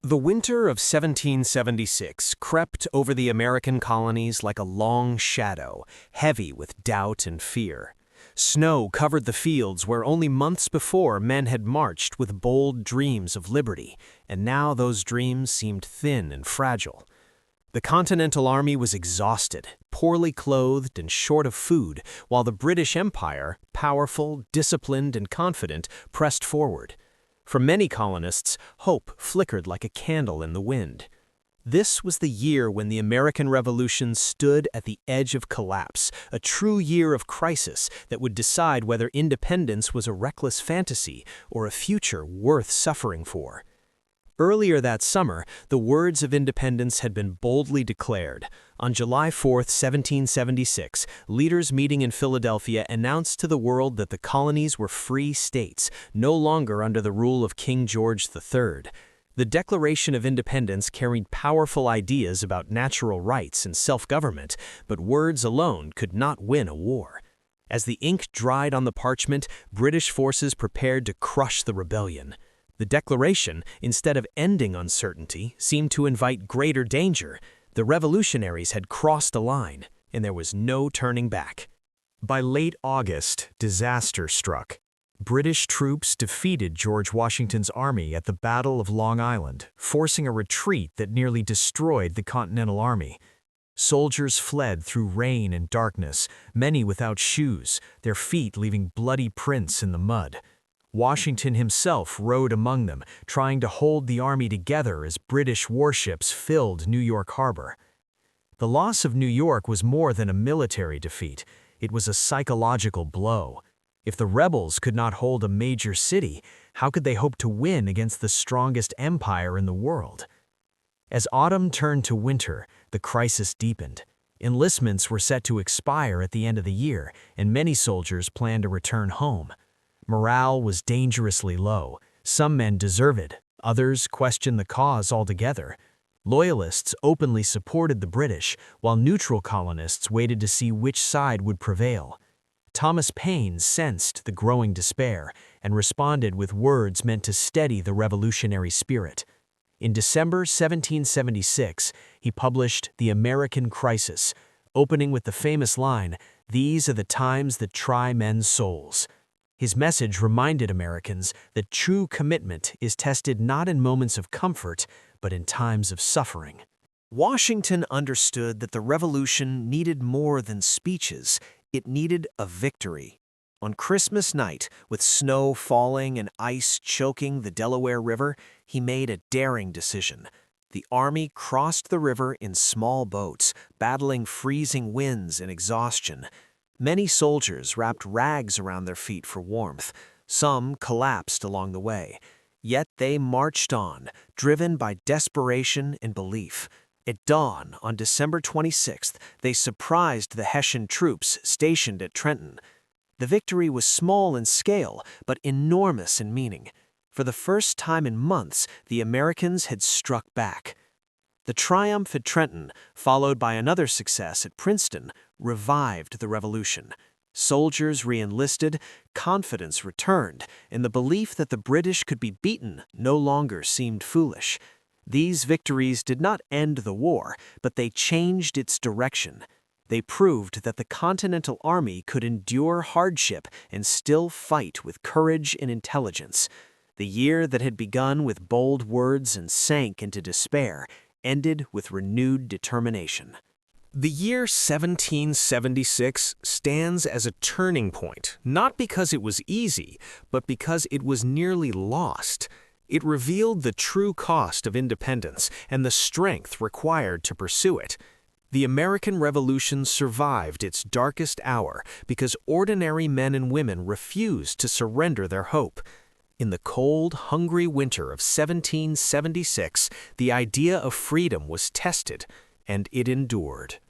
The winter of 1776 crept over the American colonies like a long shadow, heavy with doubt and fear. Snow covered the fields where only months before men had marched with bold dreams of liberty, and now those dreams seemed thin and fragile. The Continental Army was exhausted, poorly clothed, and short of food, while the British Empire, powerful, disciplined, and confident, pressed forward. For many colonists, hope flickered like a candle in the wind. This was the year when the American Revolution stood at the edge of collapse, a true year of crisis that would decide whether independence was a reckless fantasy or a future worth suffering for. Earlier that summer, the words of independence had been boldly declared. On July 4, 1776, leaders meeting in Philadelphia announced to the world that the colonies were free states, no longer under the rule of King George III. The Declaration of Independence carried powerful ideas about natural rights and self-government, but words alone could not win a war. As the ink dried on the parchment, British forces prepared to crush the rebellion. The Declaration, instead of ending uncertainty, seemed to invite greater danger. The revolutionaries had crossed a line, and there was no turning back. By late August, disaster struck. British troops defeated George Washington's army at the Battle of Long Island, forcing a retreat that nearly destroyed the Continental Army. Soldiers fled through rain and darkness, many without shoes, their feet leaving bloody prints in the mud. Washington himself rode among them, trying to hold the army together as British warships filled New York Harbor. The loss of New York was more than a military defeat. It was a psychological blow. If the rebels could not hold a major city, how could they hope to win against the strongest empire in the world? As autumn turned to winter, the crisis deepened. Enlistments were set to expire at the end of the year, and many soldiers planned to return home. Morale was dangerously low. Some men deserted, others questioned the cause altogether. Loyalists openly supported the British, while neutral colonists waited to see which side would prevail. Thomas Paine sensed the growing despair and responded with words meant to steady the revolutionary spirit. In December 1776, he published The American Crisis, opening with the famous line, "These are the times that try men's souls." His message reminded Americans that true commitment is tested not in moments of comfort, but in times of suffering. Washington understood that the revolution needed more than speeches. It needed a victory. On Christmas night, with snow falling and ice choking the Delaware River, he made a daring decision. The army crossed the river in small boats, battling freezing winds and exhaustion. Many soldiers wrapped rags around their feet for warmth. Some collapsed along the way. Yet they marched on, driven by desperation and belief. At dawn on December 26th, they surprised the Hessian troops stationed at Trenton. The victory was small in scale, but enormous in meaning. For the first time in months, the Americans had struck back. The triumph at Trenton, followed by another success at Princeton, revived the revolution. Soldiers re-enlisted, confidence returned, and the belief that the British could be beaten no longer seemed foolish. These victories did not end the war, but they changed its direction. They proved that the Continental Army could endure hardship and still fight with courage and intelligence. The year that had begun with bold words and sank into despair ended with renewed determination. The year 1776 stands as a turning point, not because it was easy, but because it was nearly lost. It revealed the true cost of independence and the strength required to pursue it. The American Revolution survived its darkest hour because ordinary men and women refused to surrender their hope. In the cold, hungry winter of 1776, the idea of freedom was tested, and it endured.